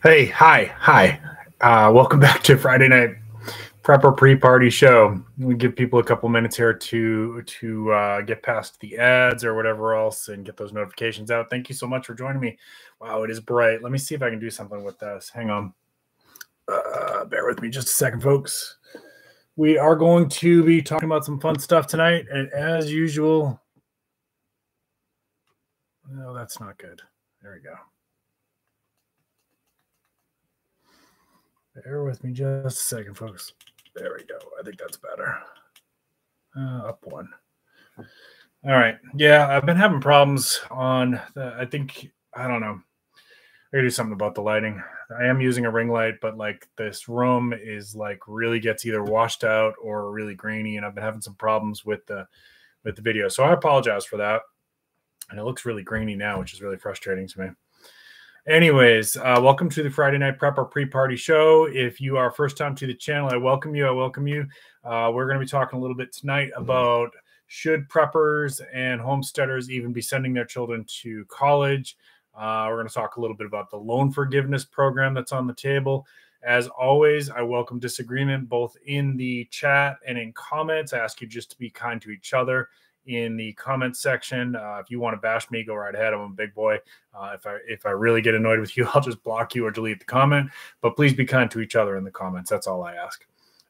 Hey, hi. Welcome back to Friday Night Prepper Pre-Party Show. We give people a couple minutes here to get past the ads or whatever else and get those notifications out. Thank you so much for joining me. Wow, it is bright. Let me see if I can do something with this. Hang on. Bear with me just a second, folks. We are going to be talking about some fun stuff tonight, and as usual, no, that's not good. There we go. Bear with me just a second, folks. There we go. I think that's better. Up one. All right. Yeah, I've been having problems on I don't know. I gotta do something about the lighting. I am using a ring light, but like this room is like really gets either washed out or really grainy, and I've been having some problems with the video. So I apologize for that. And it looks really grainy now, which is really frustrating to me. Anyways, welcome to the Friday Night Prepper Pre-Party Show. If you are first time to the channel, I welcome you. We're going to be talking a little bit tonight about should preppers and homesteaders even be sending their children to college. We're going to talk a little bit about the loan forgiveness program that's on the table. As always, I welcome disagreement both in the chat and in comments. I ask you just to be kind to each other in the comment section. If you want to bash me, go right ahead. I'm a big boy. If I really get annoyed with you, I'll just block you or delete the comment. But please be kind to each other in the comments. That's all I ask.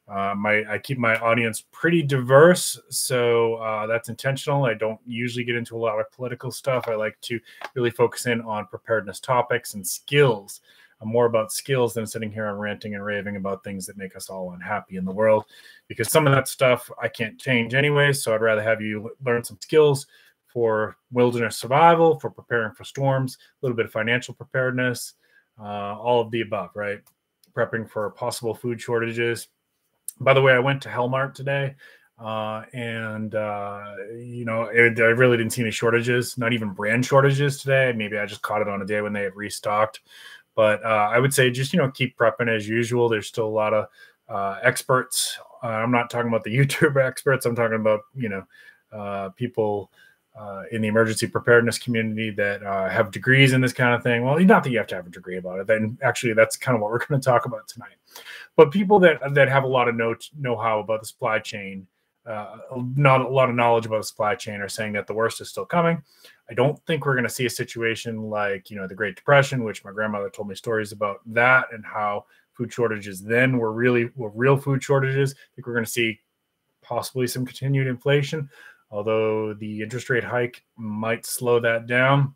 I keep my audience pretty diverse, so that's intentional. I don't usually get into a lot of political stuff. I like to really focus in on preparedness topics and skills. I'm more about skills than sitting here and ranting and raving about things that make us all unhappy in the world, because some of that stuff I can't change anyway. So I'd rather have you learn some skills for wilderness survival, for preparing for storms, a little bit of financial preparedness, all of the above, right? Prepping for possible food shortages. By the way, I went to Hellmart today, I really didn't see any shortages, not even brand shortages today. Maybe I just caught it on a day when they had restocked. But I would say just, keep prepping as usual. There's still a lot of experts. I'm not talking about the YouTube experts. I'm talking about, people in the emergency preparedness community that have degrees in this kind of thing. Well, not that you have to have a degree about it. Then actually, that's kind of what we're going to talk about tonight. But people that have a lot of know-how about the supply chain, not a lot of knowledge about the supply chain, are saying that the worst is still coming. I don't think we're going to see a situation like, the Great Depression, which my grandmother told me stories about that and how food shortages then were real food shortages. I think we're going to see possibly some continued inflation, although the interest rate hike might slow that down.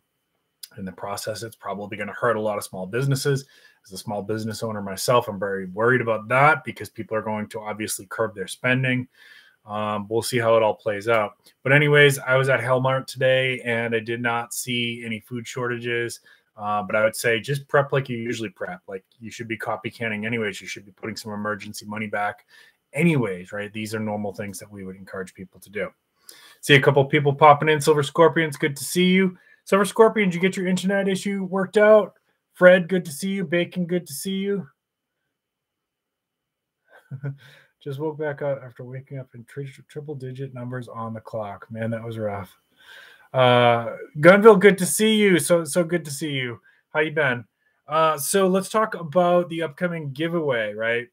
In the process, it's probably going to hurt a lot of small businesses. As a small business owner myself, I'm very worried about that because people are going to obviously curb their spending. We'll see how it all plays out. But anyways, I was at Hellmart today and I did not see any food shortages. But I would say just prep like you usually prep. Like you should be copy canning anyways. You should be putting some emergency money back anyways, right? These are normal things that we would encourage people to do. See a couple people popping in. Silver Scorpions, good to see you. Silver Scorpion, did you get your internet issue worked out? Fred, good to see you. Bacon, good to see you. Just woke back up after waking up in triple-digit numbers on the clock. Man, that was rough. Gunville, good to see you. So good to see you. How you been? So let's talk about the upcoming giveaway, right?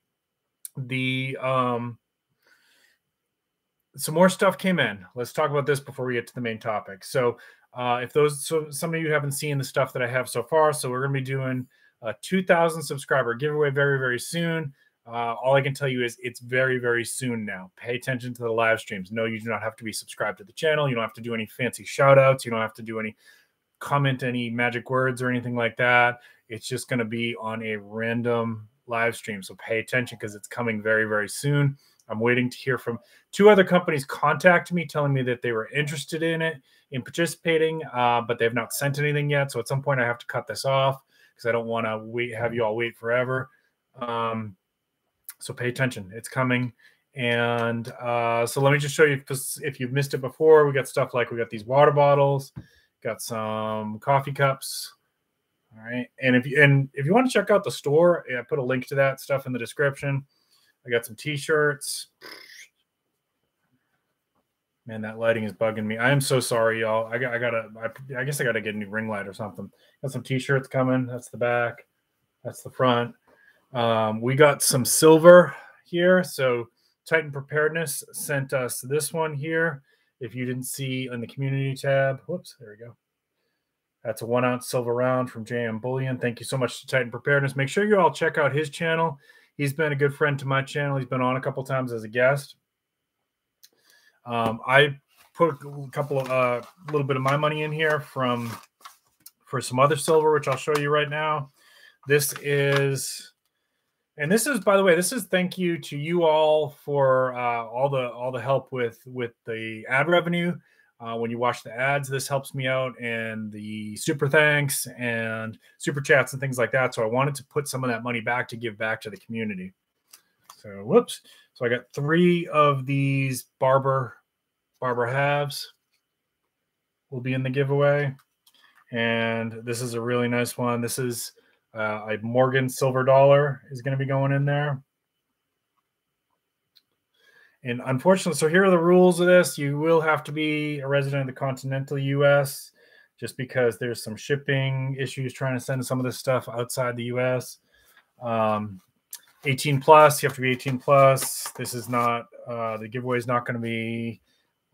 Some more stuff came in. Let's talk about this before we get to the main topic. So some of you haven't seen the stuff that I have so far. So we're going to be doing a 2,000 subscriber giveaway very, very soon. All I can tell you is it's very, very soon now. Pay attention to the live streams. No, you do not have to be subscribed to the channel. You don't have to do any fancy shout outs. You don't have to do any comment any magic words or anything like that. It's just going to be on a random live stream. So pay attention because it's coming very, very soon. I'm waiting to hear from 2 other companies contacting me, telling me that they were interested in participating, but they have not sent anything yet. So at some point I have to cut this off because I don't want to have you all wait forever. So pay attention. It's coming. And so let me just show you, if you've missed it before, we got stuff like we got these water bottles, got some coffee cups. All right. And if you want to check out the store, I put a link to that stuff in the description. I got some t-shirts. Man, that lighting is bugging me. I am so sorry, y'all. I guess I gotta get a new ring light or something. Got some t-shirts coming. That's the back. That's the front. We got some silver here. So Titan Preparedness sent us this one here. If you didn't see on the community tab, whoops, there we go. That's a 1 ounce silver round from JM Bullion. Thank you so much to Titan Preparedness. Make sure you all check out his channel. He's been a good friend to my channel. He's been on a couple times as a guest. I put a little bit of my money in here for some other silver, which I'll show you right now. This is, by the way, this is thank you to you all for all the help with the ad revenue. When you watch the ads, this helps me out, and the super thanks and super chats and things like that. So I wanted to put some of that money back to give back to the community. So whoops. So I got 3 of these Barber halves will be in the giveaway. And this is a really nice one. This is a Morgan silver dollar is going to be going in there. And unfortunately, so here are the rules of this. You will have to be a resident of the continental U.S. just because there's some shipping issues trying to send some of this stuff outside the U.S. 18 plus, you have to be 18 plus. This is not, the giveaway is not going to be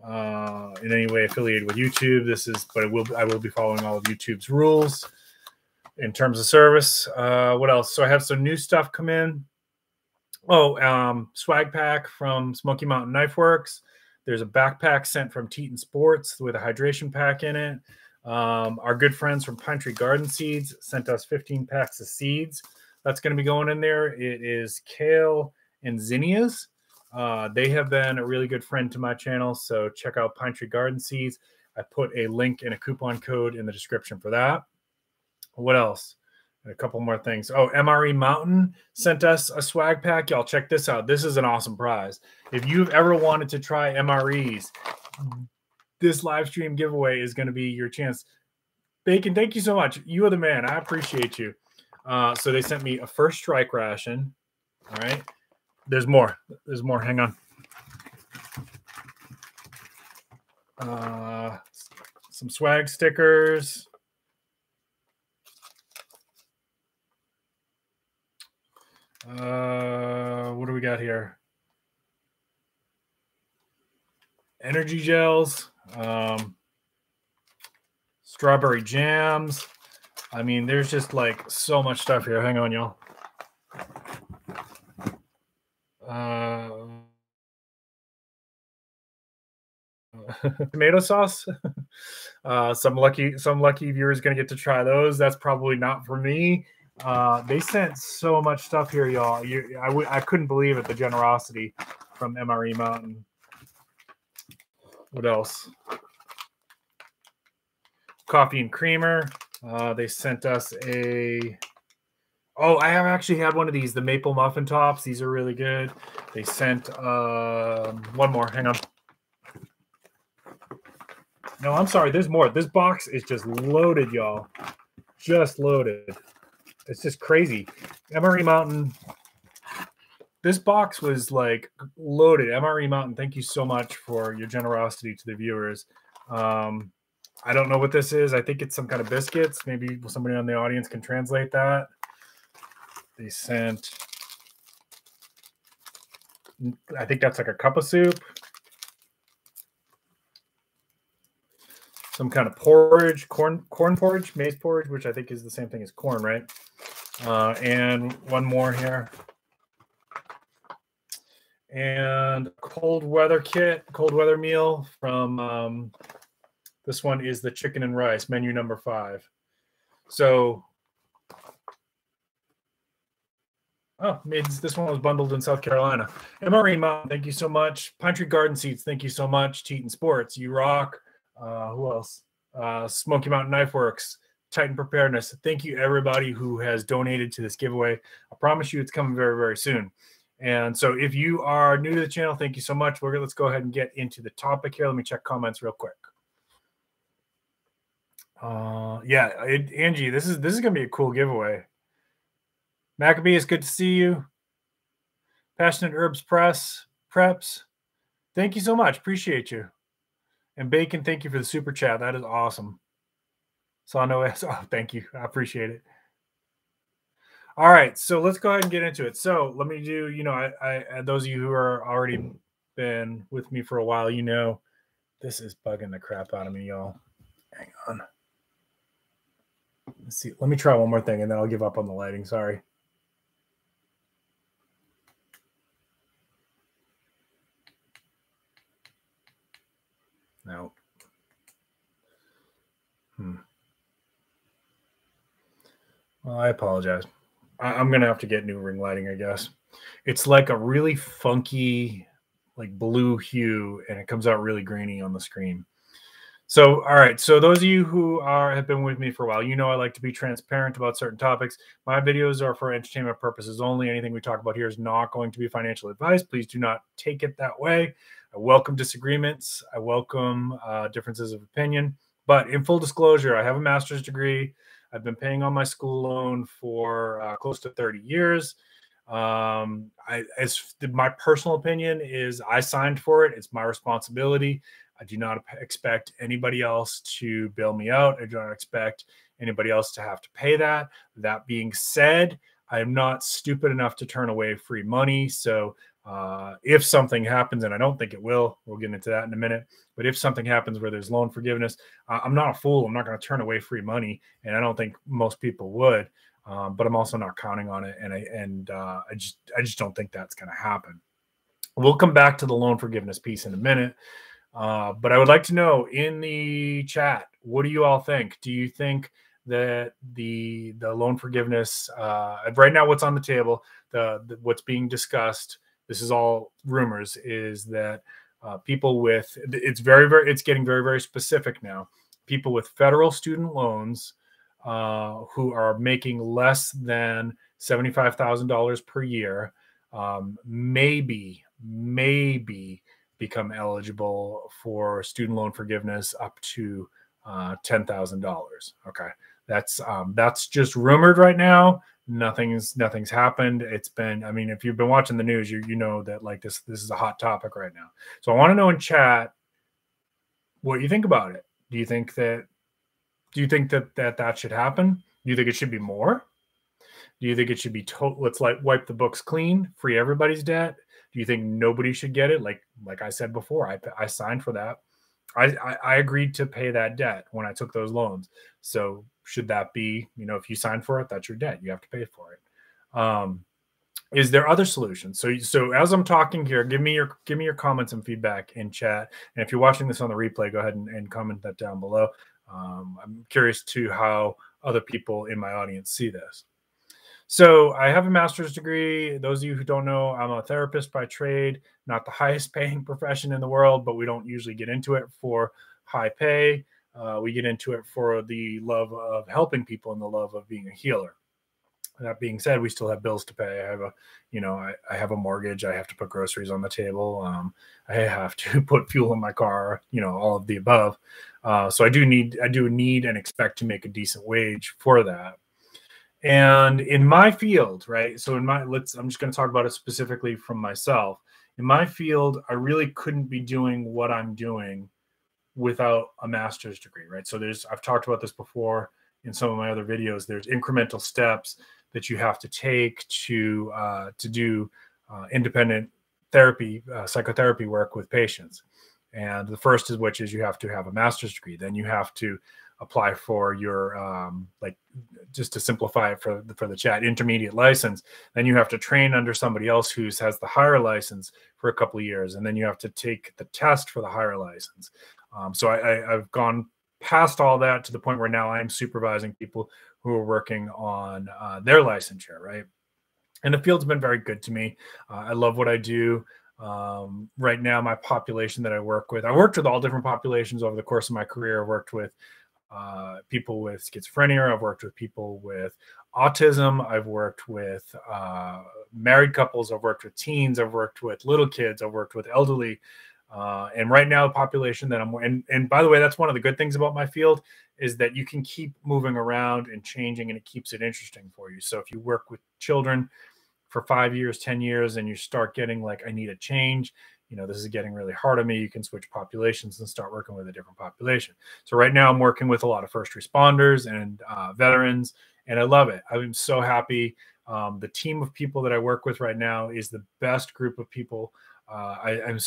in any way affiliated with YouTube. But I will be following all of YouTube's rules in terms of service. What else? So I have some new stuff come in. Swag pack from Smoky Mountain Knife Works. There's a backpack sent from Teton Sports with a hydration pack in it. Our good friends from Pine Tree Garden Seeds sent us 15 packs of seeds. That's going to be going in there. It is kale and zinnias. They have been a really good friend to my channel, so check out Pine Tree Garden Seeds. I put a link and a coupon code in the description for that. What else? A couple more things. MRE Mountain sent us a swag pack. Y'all check this out. This is an awesome prize. If you've ever wanted to try MREs, this live stream giveaway is going to be your chance. Bacon, thank you so much. You are the man. I appreciate you. So they sent me a first strike ration. All right. There's more. There's more. Hang on. Some swag stickers. What do we got here? Energy gels, strawberry jams. I mean, there's just like so much stuff here. Hang on, y'all. Tomato sauce. Some lucky viewer is going to get to try those. That's probably not for me. They sent so much stuff here, y'all. I couldn't believe it, the generosity from MRE Mountain. What else? Coffee and creamer. They sent us a... I have actually had one of these, the maple muffin tops. These are really good. They sent one more. Hang on. No, I'm sorry. There's more. This box is just loaded, y'all. Just loaded. It's just crazy. MRE Mountain. This box was like loaded. MRE Mountain, thank you so much for your generosity to the viewers. I don't know what this is. I think it's some kind of biscuits. Maybe somebody on the audience can translate that. They sent, I think that's like a cup of soup. Some kind of porridge, corn porridge, maize porridge, which I think is the same thing as corn, right? And one more here. And cold weather kit, cold weather meal from, this one is the chicken and rice, menu number 5. So, this one was bundled in South Carolina. MRE Mountain, thank you so much. Pine Tree Garden Seeds, thank you so much. Teton Sports, you rock. Who else? Smoky Mountain Knife Works, Titan Preparedness. Thank you, everybody who has donated to this giveaway. I promise you it's coming very, very soon. And so if you are new to the channel, thank you so much. Let's go ahead and get into the topic here. Let me check comments real quick. Angie, this is going to be a cool giveaway. Maccabee, it's good to see you. Passionate Herbs Preps. Thank you so much. Appreciate you. And Bacon, thank you for the super chat. That is awesome. Thank you. I appreciate it. All right, so let's go ahead and get into it. So let me do, I those of you who are already been with me for a while, this is bugging the crap out of me, y'all. Hang on. Let's see. Let me try one more thing, and then I'll give up on the lighting. Sorry. No. Well, I apologize. I'm going to have to get new ring lighting, I guess. It's like a really funky, like blue hue, and it comes out really grainy on the screen. So, all right. So those of you who have been with me for a while, I like to be transparent about certain topics. My videos are for entertainment purposes only. Anything we talk about here is not going to be financial advice. Please do not take it that way. I welcome disagreements. I welcome differences of opinion. But in full disclosure, I have a master's degree. I've been paying on my school loan for close to 30 years. My personal opinion is I signed for it. It's my responsibility. I do not expect anybody else to bail me out. I do not expect anybody else to have to pay that. That being said, I am not stupid enough to turn away free money. So if something happens, and I don't think it will, we'll get into that in a minute, but if something happens where there's loan forgiveness, I'm not a fool. I'm not going to turn away free money, and I don't think most people would, but I'm also not counting on it, and I just don't think that's going to happen. We'll come back to the loan forgiveness piece in a minute, but I would like to know in the chat, what do you all think? Do you think that the loan forgiveness right now, what's on the table, what's being discussed, this is all rumors, is that people with, it's getting very, very specific now. People with federal student loans who are making less than $75,000 per year maybe become eligible for student loan forgiveness up to $10,000. Okay, that's just rumored right now. Nothing's happened. It's been, I mean, if you've been watching the news, you know that like this is a hot topic right now. So I want to know in chat what you think about it. Do you think that should happen? Do you think it should be more? Do you think it should be let's like wipe the books clean, free everybody's debt? Do you think nobody should get it? Like I said before, I signed for that. I agreed to pay that debt when I took those loans. So should that be, if you sign for it, that's your debt. You have to pay for it. Is there other solutions? So as I'm talking here, give me your comments and feedback in chat. And if you're watching this on the replay, go ahead and comment that down below. I'm curious to how other people in my audience see this. So I have a master's degree. Those of you who don't know, I'm a therapist by trade, not the highest paying profession in the world, but we don't usually get into it for high pay. We get into it for the love of helping people and the love of being a healer. That being said, we still have bills to pay. I have a mortgage. I have to put groceries on the table. I have to put fuel in my car, all of the above. So I do need and expect to make a decent wage for that. And in my field, right? So I'm just going to talk about it specifically from myself. In my field, I really couldn't be doing what I'm doing without a master's degree, right? So I've talked about this before in some of my other videos. There's incremental steps that you have to take to do independent therapy, psychotherapy work with patients. And the first is which is you have to have a master's degree. Then you have to apply for your just to simplify it for the chat, intermediate license. Then you have to train under somebody else who has the higher license for a couple of years, and then you have to take the test for the higher license. So I've gone past all that to the point where now I'm supervising people who are working on their licensure, right? And the field's been very good to me. I love what I do. Right now, my population that I worked with all different populations over the course of my career. I worked with people with schizophrenia. I've worked with people with autism. I've worked with married couples. I've worked with teens. I've worked with little kids. I've worked with elderly. And right now, the population that and by the way, that's one of the good things about my field is that you can keep moving around and changing, and it keeps it interesting for you. So if you work with children for 5 years, 10 years, and you start getting like, I need a change, this is getting really hard on me, you can switch populations and start working with a different population. So right now I'm working with a lot of first responders and veterans, and I love it. I'm so happy. The team of people that I work with right now is the best group of people. I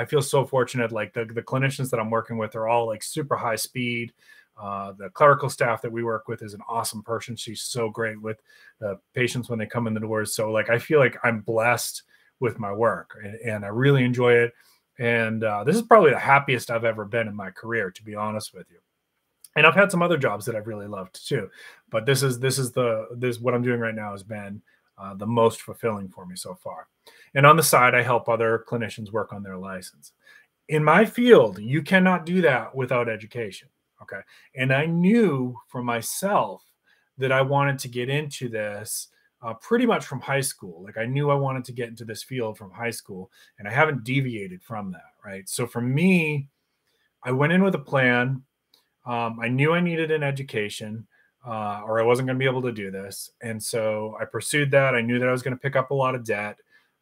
feel so fortunate. Like the clinicians that I'm working with are all like super high speed. The clerical staff that we work with is an awesome person. She's so great with the patients when they come in the doors. So like, I feel like I'm blessed with my work, and I really enjoy it. And this is probably the happiest I've ever been in my career, to be honest with you. And I've had some other jobs that I've really loved too, but this what I'm doing right now has been the most fulfilling for me so far. And on the side, I help other clinicians work on their license. In my field, you cannot do that without education. Okay. And I knew for myself that I wanted to get into this pretty much from high school. Like I knew I wanted to get into this field from high school, and I haven't deviated from that. Right. So for me, I went in with a plan. I knew I needed an education, or I wasn't going to be able to do this. And so I pursued that. I knew that I was going to pick up a lot of debt.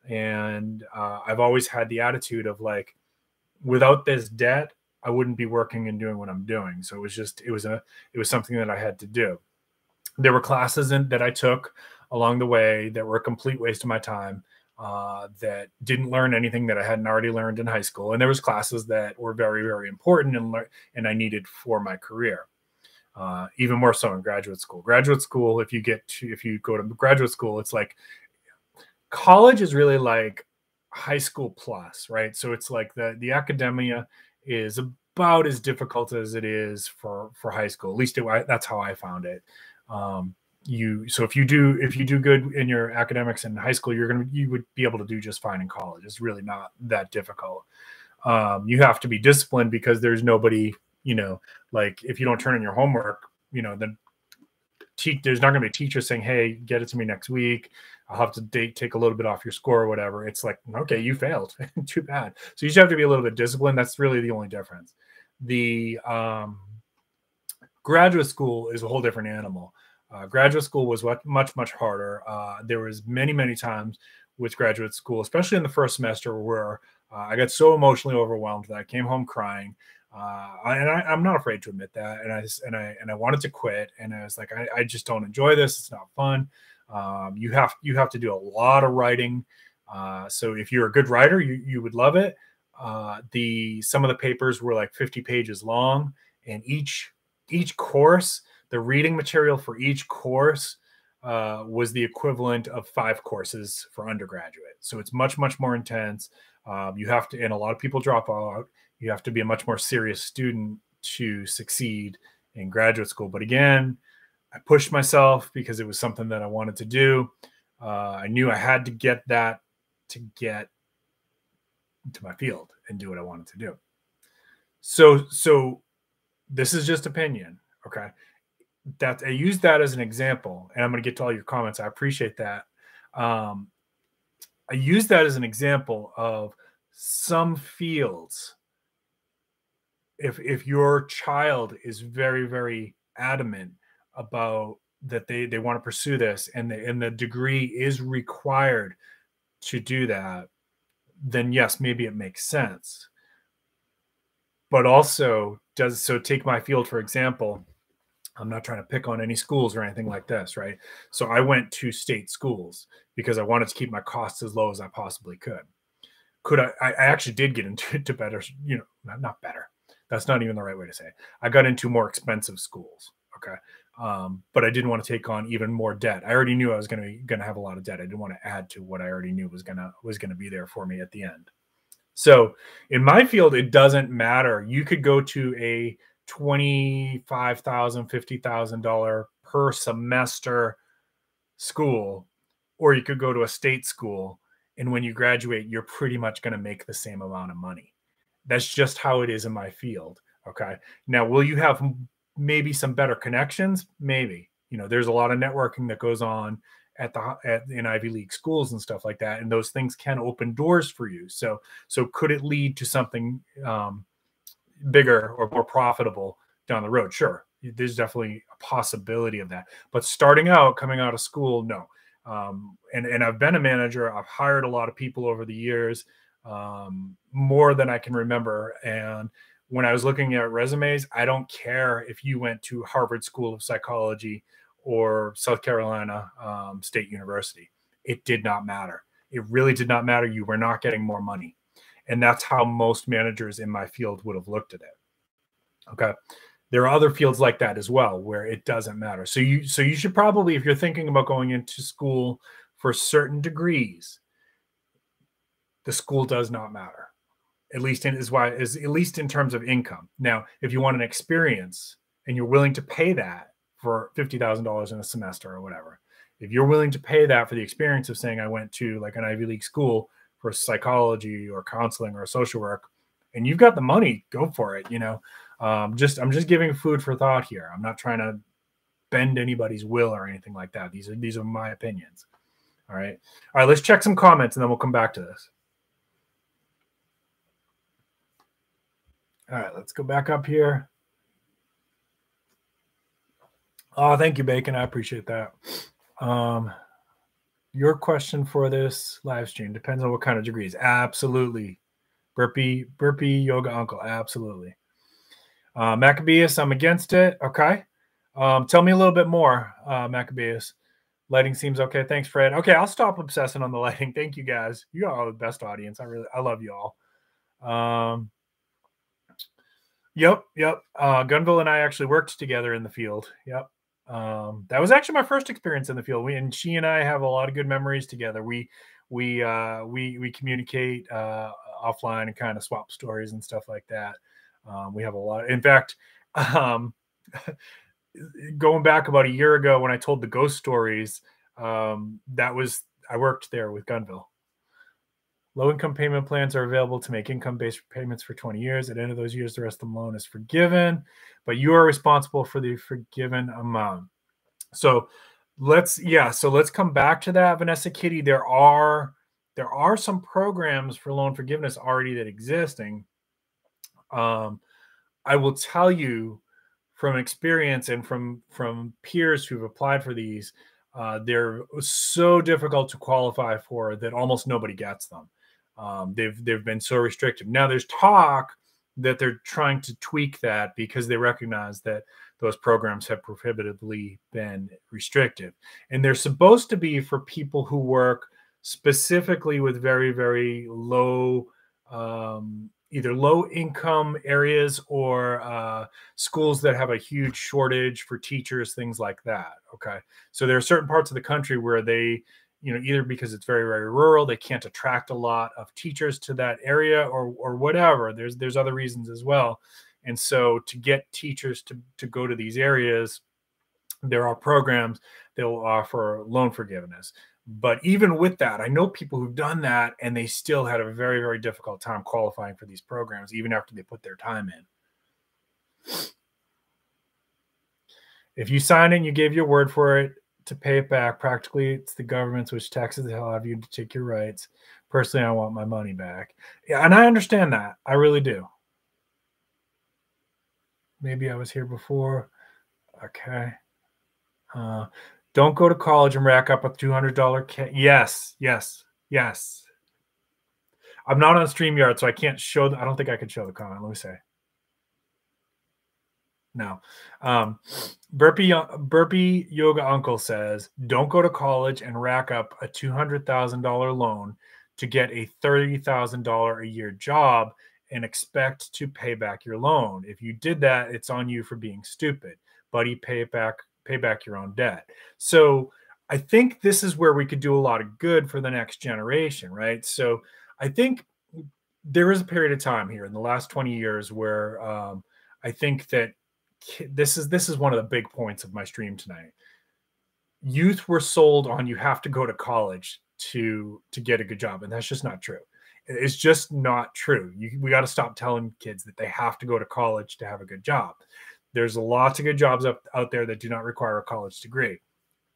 And I've always had the attitude of like, without this debt, I wouldn't be working and doing what I'm doing. So it was something that I had to do. There were classes that I took along the way that were a complete waste of my time, that didn't learn anything that I hadn't already learned in high school. And there was classes that were very, very important and I needed for my career. Even more so in graduate school. Graduate school, if you go to graduate school, it's like college is really like high school plus, right? So it's like the academia is about as difficult as it is for high school. At least that's how I found it. So if you do good in your academics in high school, you would be able to do just fine in college. It's really not that difficult. You have to be disciplined because there's nobody, like if you don't turn in your homework, then there's not going to be a teacher saying, hey, get it to me next week. I'll have to take a little bit off your score or whatever. It's like, okay, you failed. Too bad. So you just have to be a little bit disciplined. That's really the only difference. The graduate school is a whole different animal. Graduate school was much, much harder. There was many, many times with graduate school, especially in the first semester, where I got so emotionally overwhelmed that I came home crying. I'm not afraid to admit that. And I wanted to quit. And I was like, I just don't enjoy this. It's not fun. You have to do a lot of writing. So if you're a good writer, you would love it. Some of the papers were like 50 pages long, and each course, the reading material for each course was the equivalent of 5 courses for undergraduate. So it's much, much more intense. You have to, and a lot of people drop out. You have to be a much more serious student to succeed in graduate school. But again, I pushed myself because it was something that I wanted to do. I knew I had to get that to get into my field and do what I wanted to do. So this is just opinion. Okay. That I use that as an example, and I'm going to get to all your comments. I appreciate that. I use that as an example of some fields. If your child is very, very adamant about that they want to pursue this, and the degree is required to do that, then yes, maybe it makes sense. But also take my field, for example. I'm not trying to pick on any schools or anything like this, right? So I went to state schools because I wanted to keep my costs as low as I possibly could. I actually did get into better, not better. That's not even the right way to say it. I got into more expensive schools. Okay. But I didn't want to take on even more debt. I already knew I was going to have a lot of debt. I didn't want to add to what I already knew was going to be there for me at the end. So in my field, it doesn't matter. You could go to a $25,000, $50,000 per semester school, or you could go to a state school. And when you graduate, you're pretty much going to make the same amount of money. That's just how it is in my field. Okay. Now, will you have maybe some better connections? Maybe. There's a lot of networking that goes on in Ivy League schools and stuff like that, and those things can open doors for you. So could it lead to something bigger or more profitable down the road? Sure, there's definitely a possibility of that. But coming out of school, no. And I've been a manager. I've hired a lot of people over the years, more than I can remember. And when I was looking at resumes, I don't care if you went to Harvard School of Psychology or South Carolina State University. It did not matter. It really did not matter. You were not getting more money. And that's how most managers in my field would have looked at it. Okay. There are other fields like that as well, where it doesn't matter. So you should probably, if you're thinking about going into school for certain degrees, the school does not matter. At least in terms of income. Now, if you want an experience and you're willing to pay that for $50,000 in a semester or whatever, if you're willing to pay that for the experience of saying I went to like an Ivy League school for psychology or counseling or social work, and you've got the money, go for it. I'm just giving food for thought here. I'm not trying to bend anybody's will or anything like that. These are my opinions. All right. Let's check some comments and then we'll come back to this. All right, let's go back up here. Oh, thank you, Bacon. I appreciate that. Your question for this live stream depends on what kind of degrees. Absolutely. Burpee yoga uncle. Absolutely. Maccabeus, I'm against it. Okay. Tell me a little bit more, Maccabeus. Lighting seems okay. Thanks, Fred. Okay, I'll stop obsessing on the lighting. Thank you, guys. You are the best audience. I love you all. Yep. Gunville and I actually worked together in the field. Yep. That was actually my first experience in the field. She and I have a lot of good memories together. We communicate offline and kind of swap stories and stuff like that. We have a lot. In fact, going back about a year ago when I told the ghost stories, I worked there with Gunville. Low-income payment plans are available to make income-based payments for 20 years. At the end of those years, the rest of the loan is forgiven, but you are responsible for the forgiven amount. So let's come back to that, Vanessa Kitty. There are some programs for loan forgiveness already that existing. I will tell you from experience and from peers who've applied for these, they're so difficult to qualify for that almost nobody gets them. They've been so restrictive. Now there's talk that they're trying to tweak that because they recognize that those programs have prohibitively been restrictive. And they're supposed to be for people who work specifically with very, very low, either low income areas or schools that have a huge shortage for teachers, things like that. Okay. So there are certain parts of the country where they, either because it's very, very rural, they can't attract a lot of teachers to that area or whatever. There's other reasons as well. And so to get teachers to go to these areas, there are programs that will offer loan forgiveness. But even with that, I know people who've done that and they still had a very, very difficult time qualifying for these programs, even after they put their time in. If you sign it and you gave your word for it to pay it back, practically it's the government's which taxes the hell out of you to take your rights. Personally, I want my money back. Yeah, and I understand that. I really do. Maybe I was here before. Okay. Don't go to college and rack up a $200 Yes. I'm not on StreamYard, so I can't show. I don't think I can show the comment. Let me say. No. Burpee Yoga Uncle says, don't go to college and rack up a $200,000 loan to get a $30,000 a year job and expect to pay back your loan. If you did that, it's on you for being stupid. Buddy, pay back your own debt. So I think this is where we could do a lot of good for the next generation, right? So I think there is a period of time here in the last 20 years where I think that this is one of the big points of my stream tonight. Youth were sold on you have to go to college to get a good job, and that's just not true. It's just not true. We got to stop telling kids that they have to go to college to have a good job. There's lots of good jobs out there that do not require a college degree.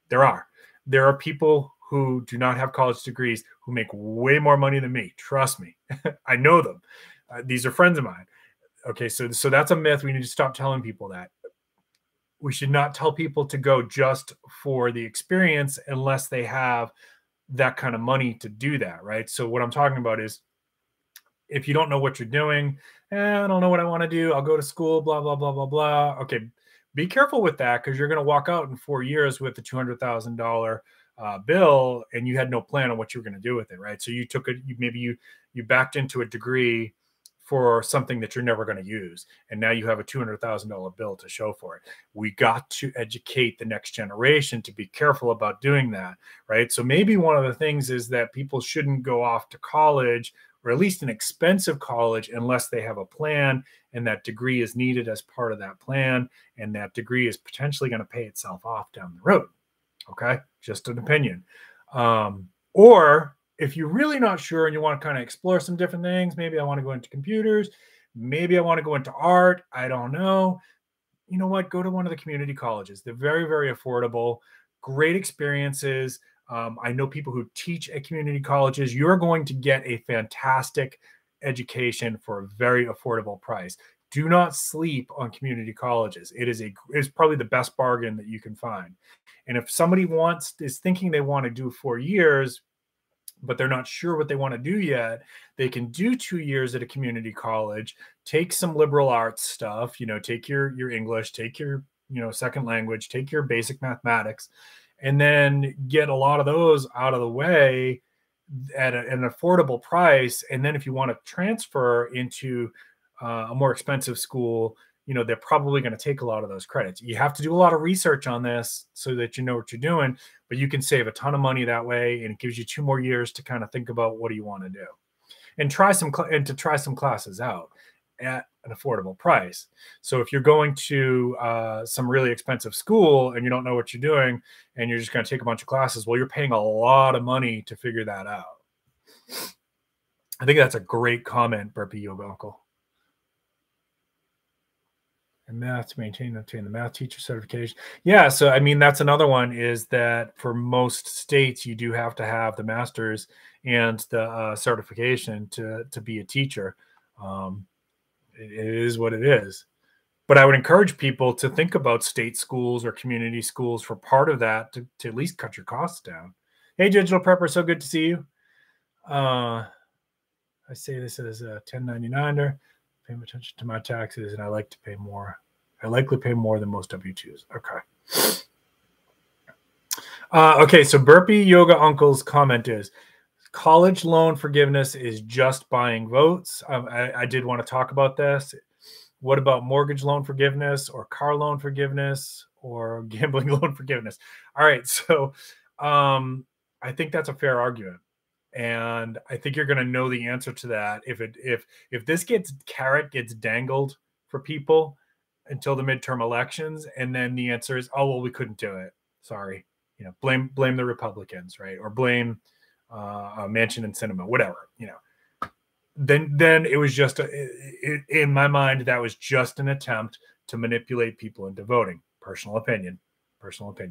There are people who do not have college degrees who make way more money than me. Trust me. I know them. These are friends of mine. Okay, so that's a myth. We need to stop telling people that. We should not tell people to go just for the experience unless they have that kind of money to do that, right? So what I'm talking about is if you don't know what you're doing, I don't know what I want to do. I'll go to school, blah, blah, blah, blah, blah. Okay, be careful with that, because you're going to walk out in 4 years with a $200,000 bill, and you had no plan on what you were going to do with it, right? So you took it, maybe you backed into a degree for something that you're never going to use, and now you have a $200,000 bill to show for it. We got to educate the next generation to be careful about doing that, right? So maybe one of the things is that people shouldn't go off to college, or at least an expensive college, unless they have a plan and that degree is needed as part of that plan, and that degree is potentially going to pay itself off down the road. Okay, just an opinion. Or if you're really not sure and you want to kind of explore some different things, maybe I want to go into computers, maybe I want to go into art, I don't know. You know what? Go to one of the community colleges. They're very, very affordable, great experiences. I know people who teach at community colleges. You're going to get a fantastic education for a very affordable price. Do not sleep on community colleges. It's probably the best bargain that you can find. And if somebody is thinking they want to do 4 years, but they're not sure what they want to do yet, they can do 2 years at a community college, take some liberal arts stuff, take your English, take your, second language, take your basic mathematics, and then get a lot of those out of the way at an affordable price. And then if you want to transfer into a more expensive school, they're probably going to take a lot of those credits. You have to do a lot of research on this so that you know what you're doing, but you can save a ton of money that way, and it gives you 2 more years to kind of think about what do you want to do, and try some classes out at an affordable price. So if you're going to some really expensive school and you don't know what you're doing and you're just going to take a bunch of classes, well, you're paying a lot of money to figure that out. I think that's a great comment, Burpee Yoga Uncle. And math to obtain the math teacher certification. Yeah, so I mean, that's another one, is that for most states, you do have to have the master's and the certification to be a teacher. It is what it is. But I would encourage people to think about state schools or community schools for part of that to at least cut your costs down. Hey, Digital Prepper, so good to see you. I say this as a 1099er. Pay attention to my taxes, and I like to pay more. I likely pay more than most W-2s. Okay. Okay, so Burpee Yoga Uncle's comment is, college loan forgiveness is just buying votes. I did want to talk about this. What about mortgage loan forgiveness, or car loan forgiveness, or gambling loan forgiveness? All right, so I think that's a fair argument. And I think you're going to know the answer to that if this carrot gets dangled for people until the midterm elections, and then the answer is, oh well, we couldn't do it. Sorry, blame the Republicans, right? Or blame Manchin and Sinema, whatever. Then it was just in my mind, that was just an attempt to manipulate people into voting. Personal opinion.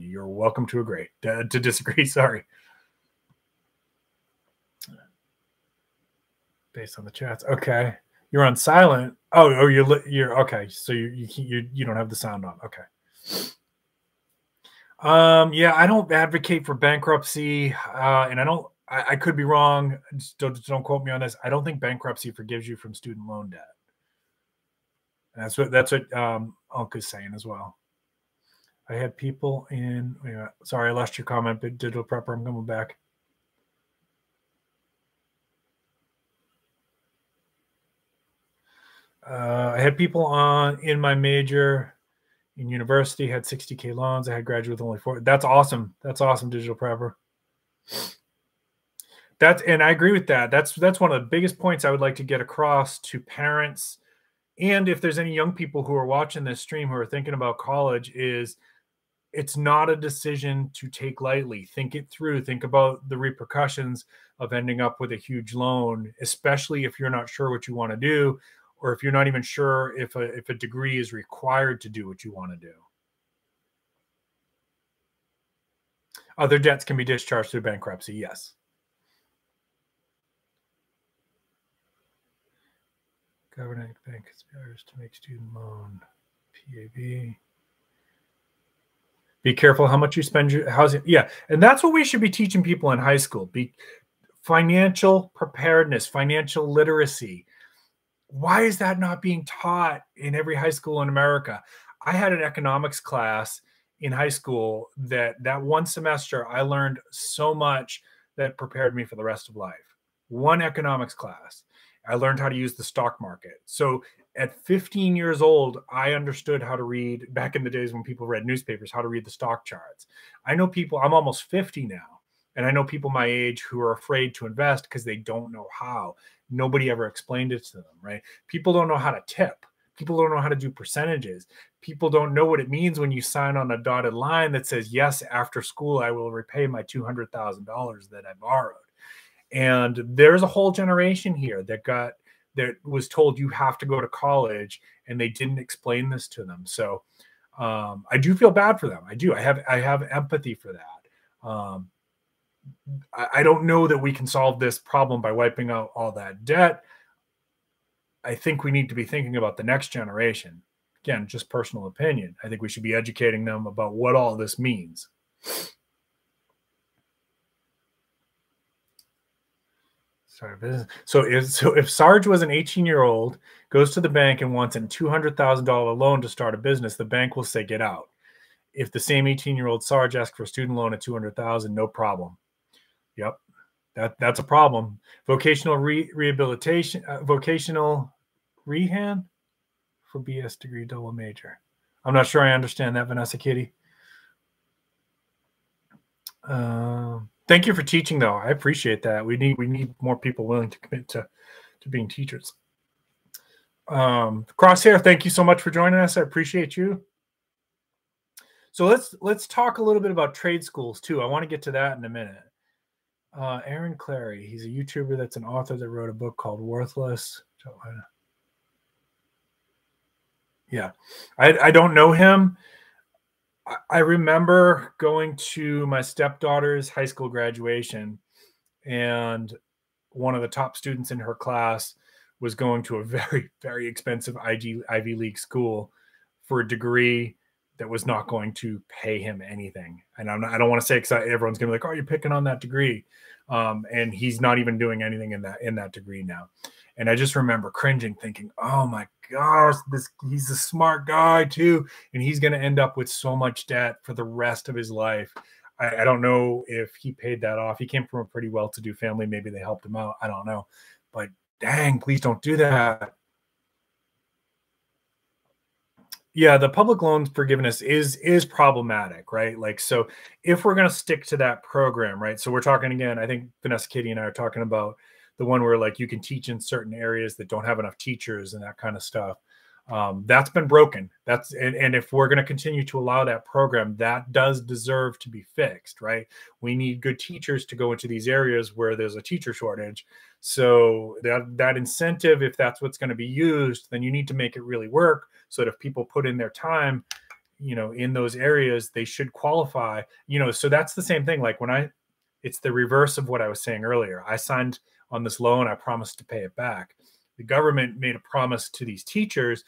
You're welcome to agree to disagree. Sorry. Based on the chats. Okay. You're on silent. Oh, you're okay. So you don't have the sound on. Okay. Yeah, I don't advocate for bankruptcy. And I could be wrong. Don't quote me on this. I don't think bankruptcy forgives you from student loan debt. And that's what Unc is saying as well. I had people in, sorry, I lost your comment, but Digital Prepper, I'm coming back. I had people in my major in university, had 60K loans. I had graduates with only 4. That's awesome. That's awesome, Digital Prepper. And I agree with that. That's one of the biggest points I would like to get across to parents. And if there's any young people who are watching this stream who are thinking about college, is it's not a decision to take lightly. Think it through. Think about the repercussions of ending up with a huge loan, especially if you're not sure what you want to do, or if you're not even sure if a degree is required to do what you want to do. Other debts can be discharged through bankruptcy, yes. Governing bank conspires to make student loan, PAB. Be careful how much you spend your housing. Yeah, and that's what we should be teaching people in high school. Financial preparedness, financial literacy. Why is that not being taught in every high school in America? I had an economics class in high school that one semester I learned so much that prepared me for the rest of life. One economics class. I learned how to use the stock market. So at 15 years old, I understood how to read, back in the days when people read newspapers, how to read the stock charts. I know people, I'm almost 50 now, and I know people my age who are afraid to invest because they don't know how. Nobody ever explained it to them, right? People don't know how to tip. People don't know how to do percentages. People don't know what it means when you sign on a dotted line that says, yes, after school, I will repay my $200,000 that I borrowed. And there's a whole generation here that was told you have to go to college, and they didn't explain this to them. So I do feel bad for them. I do. I have empathy for that. I don't know that we can solve this problem by wiping out all that debt. I think we need to be thinking about the next generation. Again, just personal opinion. I think we should be educating them about what all this means. So if Sarge was an 18-year-old, goes to the bank and wants a $200,000 loan to start a business, the bank will say, get out. If the same 18-year-old Sarge asks for a student loan at $200,000, no problem. Yep, that's a problem. Vocational rehabilitation, vocational rehab for BS degree double major. I'm not sure I understand that, Vanessa Kitty. Thank you for teaching, though. I appreciate that. We need more people willing to commit to being teachers. Crosshair, thank you so much for joining us. I appreciate you. So let's talk a little bit about trade schools too. I want to get to that in a minute. Aaron Clary, he's a YouTuber that's an author that wrote a book called Worthless. Yeah, I don't know him. I remember going to my stepdaughter's high school graduation, and one of the top students in her class was going to a very, very expensive Ivy League school for a degree that was not going to pay him anything. And I don't want to say, because everyone's going to be like, oh, you're picking on that degree. And he's not even doing anything in that degree now. And I just remember cringing, thinking, oh my gosh, he's a smart guy too. And he's going to end up with so much debt for the rest of his life. I don't know if he paid that off. He came from a pretty well-to-do family. Maybe they helped him out. I don't know. But dang, please don't do that. Yeah, the public loans forgiveness is problematic, right? Like, so if we're going to stick to that program, right? So we're talking again, I think Vanessa Kitty and I are talking about the one where like you can teach in certain areas that don't have enough teachers and that kind of stuff. That's been broken. And if we're going to continue to allow that program, that does deserve to be fixed, right? We need good teachers to go into these areas where there's a teacher shortage. So that incentive, if that's what's going to be used, then you need to make it really work so that if people put in their time, in those areas, they should qualify, so that's the same thing. Like it's the reverse of what I was saying earlier. I signed on this loan. I promised to pay it back. The government made a promise to these teachers,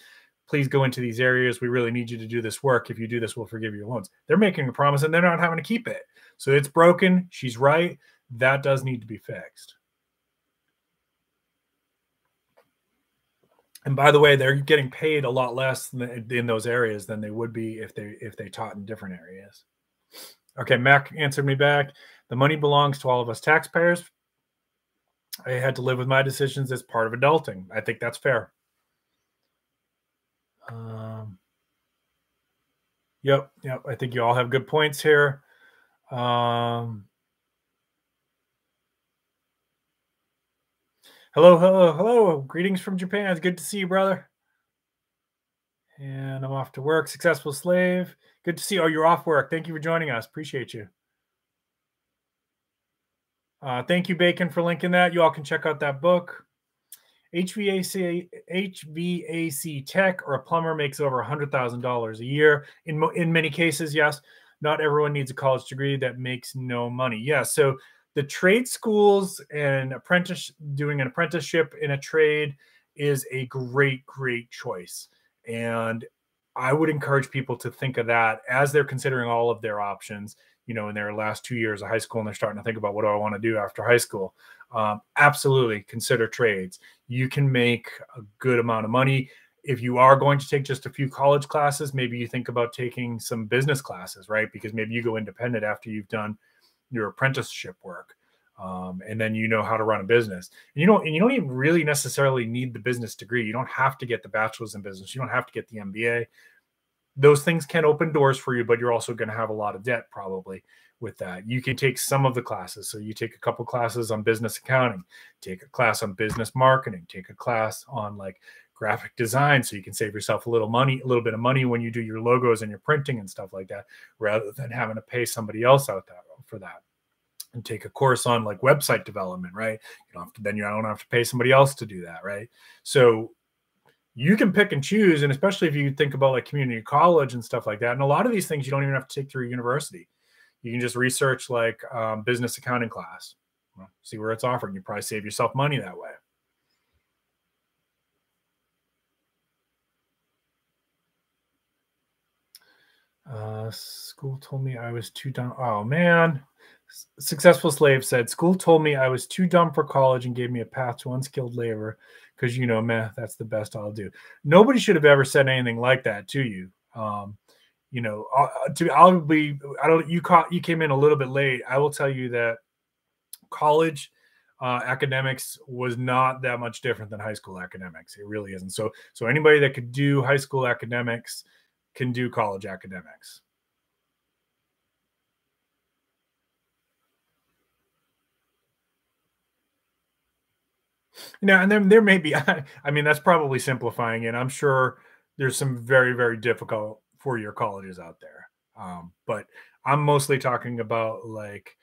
please go into these areas. We really need you to do this work. If you do this, we'll forgive your loans. They're making a promise and they're not having to keep it. So it's broken. She's right. That does need to be fixed. And by the way, they're getting paid a lot less in those areas than they would be if they taught in different areas. Okay, Mac answered me back. The money belongs to all of us taxpayers. I had to live with my decisions as part of adulting. I think that's fair. Yep. I think you all have good points here. Hello. Greetings from Japan. It's good to see you, brother. And I'm off to work. Successful slave. Good to see you. Oh, you're off work. Thank you for joining us. Appreciate you. Thank you, Bacon, for linking that. You all can check out that book. HVAC tech or a plumber makes over $100,000 a year. In many cases, yes. Not everyone needs a college degree. That makes no money. Yeah, so the trade schools and doing an apprenticeship in a trade is a great choice. And I would encourage people to think of that as they're considering all of their options, in their last 2 years of high school, and they're starting to think about what do I want to do after high school. Absolutely consider trades. You can make a good amount of money. if you are going to take just a few college classes, maybe you think about taking some business classes, right? Because maybe you go independent after you've done your apprenticeship work. And then you know how to run a business. And you don't even really necessarily need the business degree. You don't have to get the bachelor's in business. You don't have to get the MBA. Those things can open doors for you, but you're also going to have a lot of debt probably with that. You can take some of the classes. So you take a couple classes on business accounting, take a class on business marketing, take a class on like graphic design, so you can save yourself a little bit of money when you do your logos and your printing and stuff like that, rather than having to pay somebody else out there for that. And take a course on like website development, right? You don't have to pay somebody else to do that, right? So you can pick and choose, and especially if you think about like community college and stuff like that. And a lot of these things you don't even have to take through university. You can just research like business accounting class, see where it's offered. You probably save yourself money that way. School told me I was too dumb. Oh man. Successful Slave said, school told me I was too dumb for college and gave me a path to unskilled labor because, man, that's the best I'll do. Nobody should have ever said anything like that to you. You came in a little bit late. I will tell you that college academics was not that much different than high school academics. It really isn't. So anybody that could do high school academics can do college academics. And then there may be, I mean, that's probably simplifying it. I'm sure there's some very, very difficult four-year colleges out there. But I'm mostly talking about like,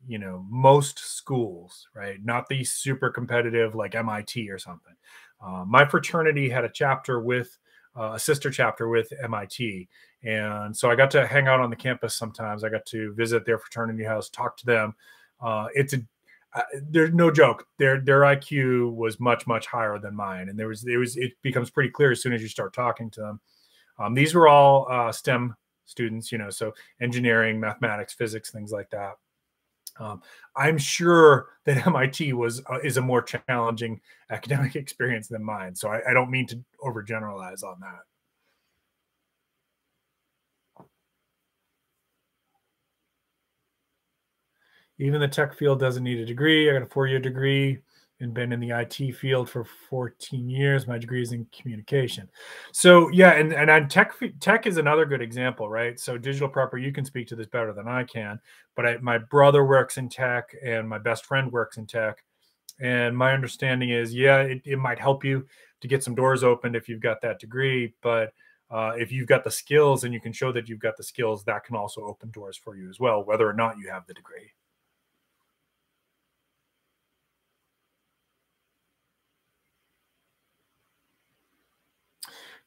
most schools, right? Not the super competitive like MIT or something. My fraternity had a chapter with a sister chapter with MIT. And so I got to hang out on the campus sometimes. I got to visit their fraternity house, talk to them. There's no joke. Their IQ was much, much higher than mine. And it becomes pretty clear as soon as you start talking to them. These were all STEM students, so engineering, mathematics, physics, things like that. I'm sure that MIT is a more challenging academic experience than mine. So I don't mean to overgeneralize on that. Even the tech field doesn't need a degree. I got a 4-year degree and been in the IT field for 14 years. My degree is in communication. So yeah, and tech is another good example, right? So digital prepper, you can speak to this better than I can, but my brother works in tech and my best friend works in tech. And my understanding is, yeah, it might help you to get some doors opened if you've got that degree, but if you've got the skills and you can show that you've got the skills, that can also open doors for you as well, whether or not you have the degree.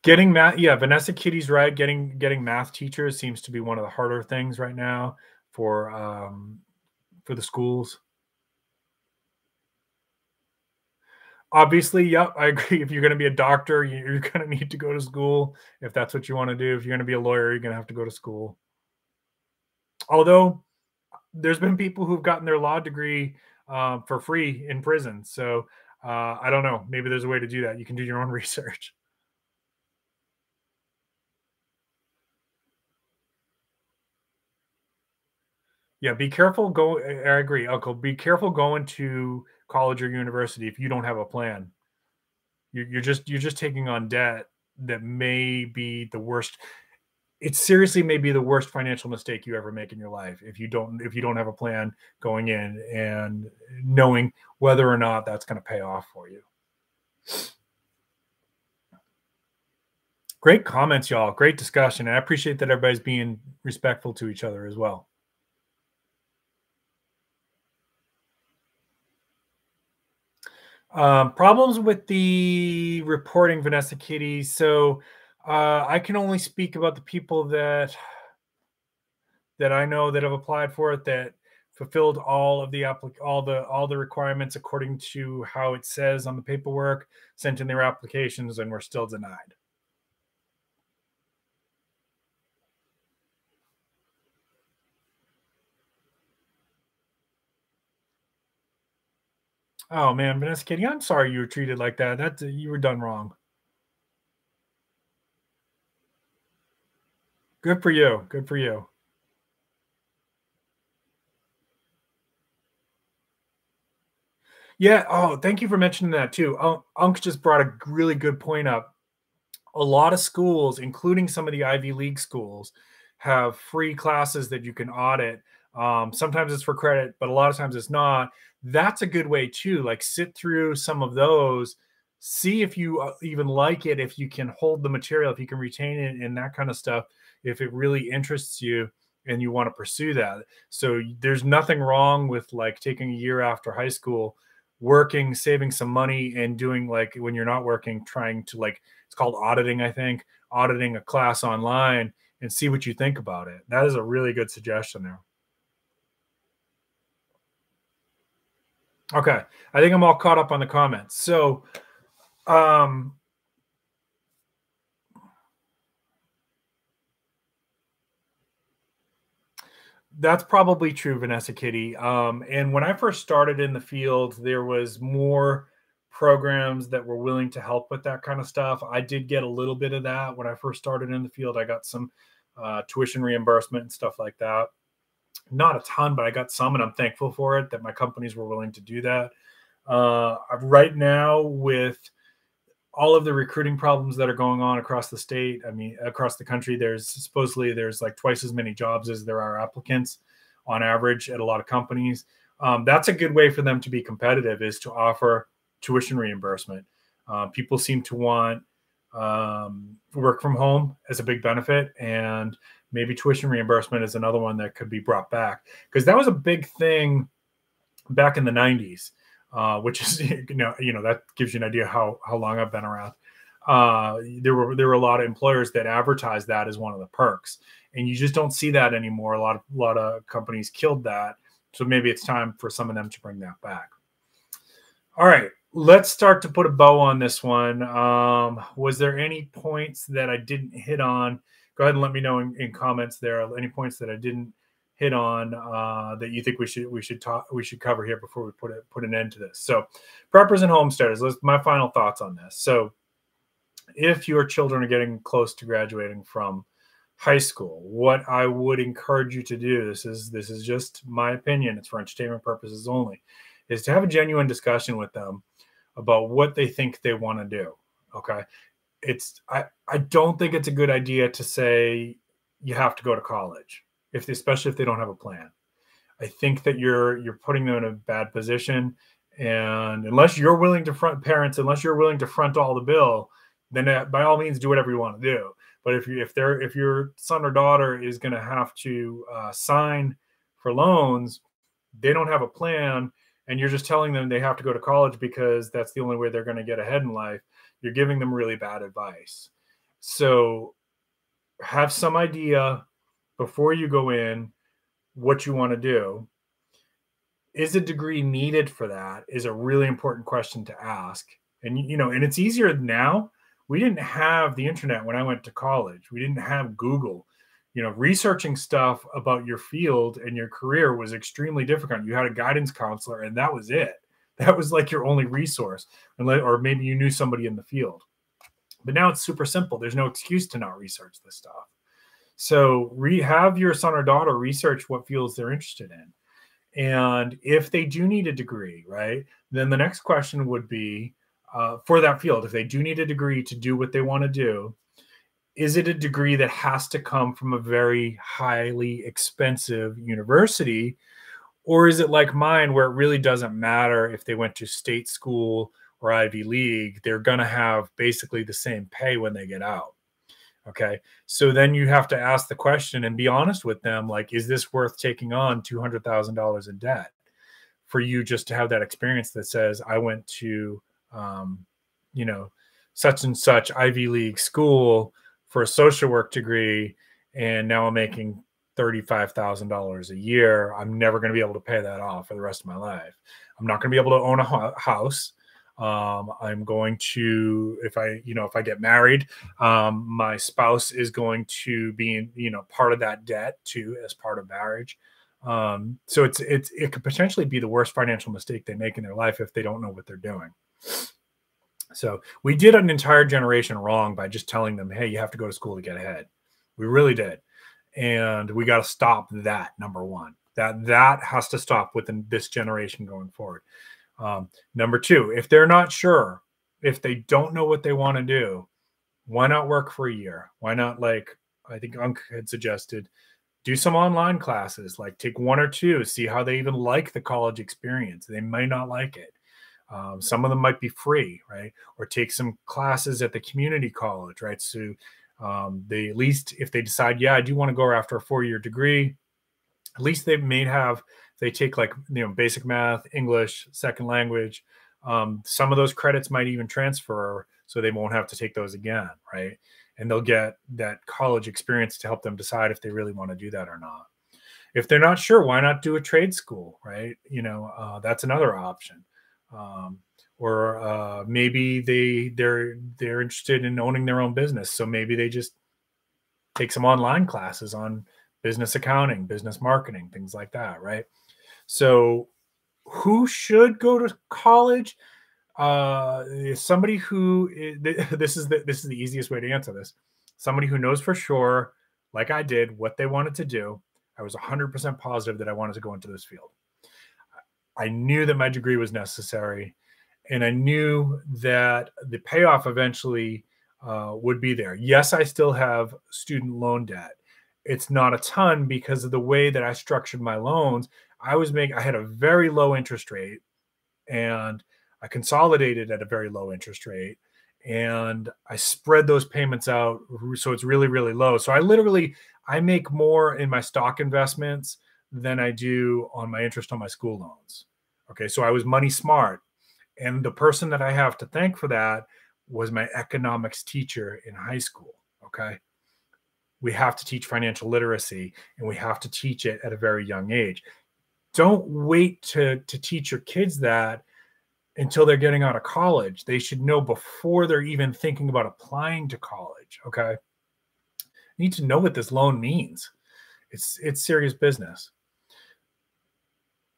Getting math, yeah, Vanessa Kitty's right. Getting math teachers seems to be one of the harder things right now for the schools. Obviously, yep, I agree. If you're going to be a doctor, you're going to need to go to school. If that's what you want to do, if you're going to be a lawyer, you're going to have to go to school. Although there's been people who've gotten their law degree for free in prison. So I don't know. Maybe there's a way to do that. You can do your own research. Yeah, be careful. I agree, Uncle. Be careful going to college or university if you don't have a plan. You're just taking on debt that may be the worst. It seriously may be the worst financial mistake you ever make in your life if you don't have a plan going in and knowing whether or not that's going to pay off for you. Great comments, y'all. Great discussion. And I appreciate that everybody's being respectful to each other as well. Problems with the reporting, Vanessa Kitty. So I can only speak about the people that I know that have applied for it, that fulfilled all of the all the requirements according to how it says on the paperwork, sent in their applications, and were still denied. Oh man, Vanessa Kitty, I'm sorry you were treated like that. You were done wrong. Good for you. Good for you. Yeah. Oh, thank you for mentioning that too. Unk just brought a really good point up. A lot of schools, including some of the Ivy League schools, have free classes that you can audit. Sometimes it's for credit, but a lot of times it's not. That's a good way too. Like sit through some of those, see if you even like it, if you can hold the material, if you can retain it, and that kind of stuff. If it really interests you and you want to pursue that, so there's nothing wrong with like taking a year after high school, working, saving some money, and doing like when you're not working, trying to like it's called auditing, I think, auditing a class online and see what you think about it. That is a really good suggestion there. Okay. I think I'm all caught up on the comments. So, that's probably true, Vanessa Kitty. And when I first started in the field, there was more programs that were willing to help with that kind of stuff. I did get a little bit of that when I first started in the field. I got some tuition reimbursement and stuff like that. Not a ton, but I got some, and I'm thankful for it that my companies were willing to do that. Right now, with all of the recruiting problems that are going on across the state, I mean, across the country, there's like twice as many jobs as there are applicants on average at a lot of companies. That's a good way for them to be competitive, is to offer tuition reimbursement. People seem to want work from home as a big benefit, and maybe tuition reimbursement is another one that could be brought back, because that was a big thing back in the 90s. Which is, that gives you an idea how long I've been around. There were a lot of employers that advertised that as one of the perks, and you just don't see that anymore. A lot of companies killed that, so maybe it's time for some of them to bring that back. All right, let's start to put a bow on this one. Was there any points that I didn't hit on? Go ahead and let me know in comments there. Any points that I didn't hit on that you think we should cover here before we put an end to this. So, preppers and homesteaders. My final thoughts on this. So, if your children are getting close to graduating from high school, what I would encourage you to do, this is just my opinion, it's for entertainment purposes only, is to have a genuine discussion with them about what they think they want to do. Okay, I don't think it's a good idea to say you have to go to college, especially if they don't have a plan. I think that you're putting them in a bad position, and unless you're willing to front all the bill, then by all means do whatever you want to do. But if your son or daughter is going to have to sign for loans, they don't have a plan, and you're just telling them they have to go to college because that's the only way they're going to get ahead in life, you're giving them really bad advice. So have some idea before you go in what you want to do. Is a degree needed for that is a really important question to ask. And and it's easier now. We didn't have the internet when I went to college. We didn't have Google. Researching stuff about your field and your career was extremely difficult. You had a guidance counselor, and that was it. That was like your only resource, or maybe you knew somebody in the field. But now it's super simple. There's no excuse to not research this stuff. So have your son or daughter research what fields they're interested in. And if they do need a degree, right, then the next question would be for that field, if they do need a degree to do what they want to do, is it a degree that has to come from a very highly expensive university? Or is it like mine, where it really doesn't matter if they went to state school or Ivy League, they're going to have basically the same pay when they get out? Okay. So then you have to ask the question and be honest with them. Like, is this worth taking on $200,000 in debt for you just to have that experience that says, I went to, such and such Ivy League school for a social work degree, and now I'm making $35,000 a year. I'm never going to be able to pay that off for the rest of my life. I'm not going to be able to own a house. I'm going to, if I get married, my spouse is going to be, part of that debt too, as part of marriage. So it could potentially be the worst financial mistake they make in their life if they don't know what they're doing. So we did an entire generation wrong by just telling them, hey, you have to go to school to get ahead. We really did. And we got to stop that, number one. That has to stop within this generation going forward. Number two, if they're not sure, if they don't know what they want to do, why not work for a year? Why not, like I think Unc had suggested, do some online classes, like take one or two, see how they even like the college experience. They might not like it. Some of them might be free, right? Or take some classes at the community college, right? So they, at least if they decide, yeah, I do want to go after a 4-year degree, at least they may have, they take like, basic math, English, second language. Some of those credits might even transfer, so they won't have to take those again, right? And they'll get that college experience to help them decide if they really want to do that or not. If they're not sure, why not do a trade school, right? That's another option. Or maybe they're interested in owning their own business, so maybe they just take some online classes on business accounting, business marketing, things like that, right? So who should go to college? Somebody who this is the easiest way to answer this. Somebody who knows for sure, like I did, what they wanted to do. I was 100% positive that I wanted to go into this field. I knew that my degree was necessary, and I knew that the payoff eventually would be there. Yes, I still have student loan debt. It's not a ton because of the way that I structured my loans. I had a very low interest rate, and I consolidated at a very low interest rate, and I spread those payments out so it's really, really low. So I make more in my stock investments than I do on my interest on my school loans. Okay, so I was money smart. And the person that I have to thank for that was my economics teacher in high school. Okay, we have to teach financial literacy, and we have to teach it at a very young age. Don't wait to teach your kids that until they're getting out of college. They should know before they're even thinking about applying to college. Okay, you need to know what this loan means. It's serious business.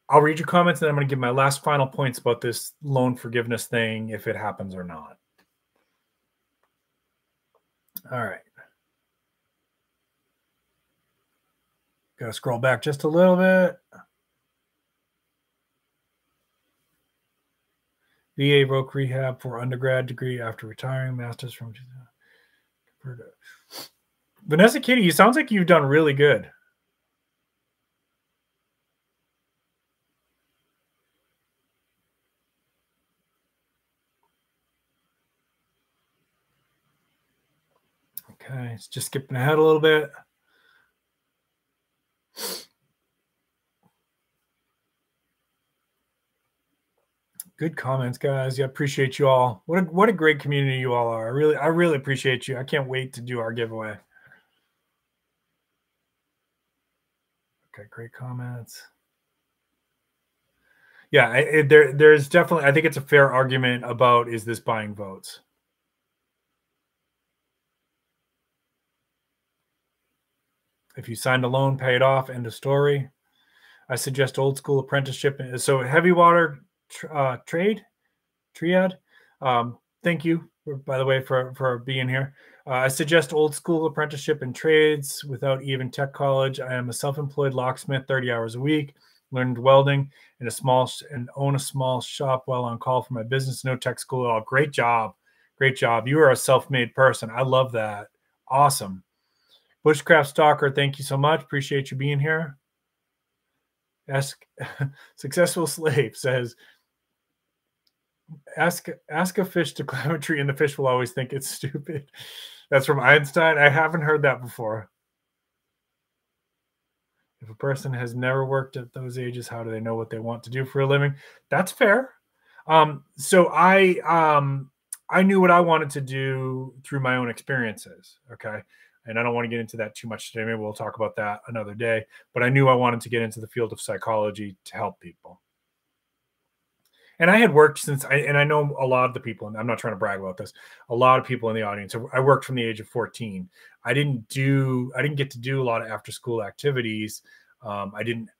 I'll read your comments, and then I'm going to give my last final points about this loan forgiveness thing, if it happens or not. All right. Got to scroll back just a little bit. VA broke rehab for undergrad degree after retiring, master's from Vanessa Kitty, you sounds like you've done really good. Okay, it's just skipping ahead a little bit. Good comments, guys. Yeah, appreciate you all. What a great community you all are. I really appreciate you. I can't wait to do our giveaway. Okay, great comments. Yeah, there's definitely, I think it's a fair argument about, is this buying votes? If you signed a loan, pay it off, end of story. I suggest old school apprenticeship. So heavy water triad. Thank you, by the way, for being here. I suggest old school apprenticeship and trades without even tech college. I am a self-employed locksmith, 30 hours a week, learned welding and own a small shop while on call for my business. No tech school at all. Great job. Great job. You are a self-made person. I love that. Awesome. Bushcraft Stalker, thank you so much. Appreciate you being here. Successful Slave says, ask a fish to climb a tree and the fish will always think it's stupid. That's from Einstein. I haven't heard that before. If a person has never worked at those ages, how do they know what they want to do for a living? That's fair. So I knew what I wanted to do through my own experiences. Okay. And I don't want to get into that too much today. Maybe we'll talk about that another day. But I knew I wanted to get into the field of psychology to help people. And I had worked and I know a lot of the people, and I'm not trying to brag about this, a lot of people in the audience. I worked from the age of 14. I didn't get to do a lot of after school activities. I mean,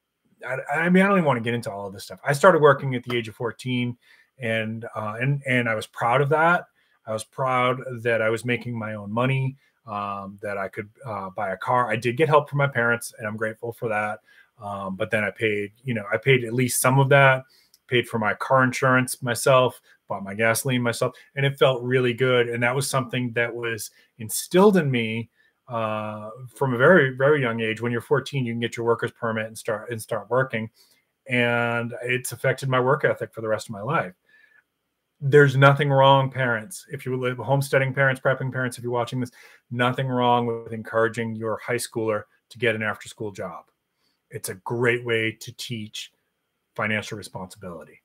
I don't even want to get into all of this stuff. I started working at the age of 14, and I was proud of that. I was proud that I was making my own money. that I could buy a car. I did get help from my parents, and I'm grateful for that. But then I paid at least some of that, paid for my car insurance myself, bought my gasoline myself, and it felt really good. And that was something that was instilled in me from a very, very young age. When you're 14, you can get your worker's permit and start working. And it's affected my work ethic for the rest of my life. There's nothing wrong, parents. If you live homesteading parents, prepping parents, if you're watching this, nothing wrong with encouraging your high schooler to get an after-school job. It's a great way to teach financial responsibility.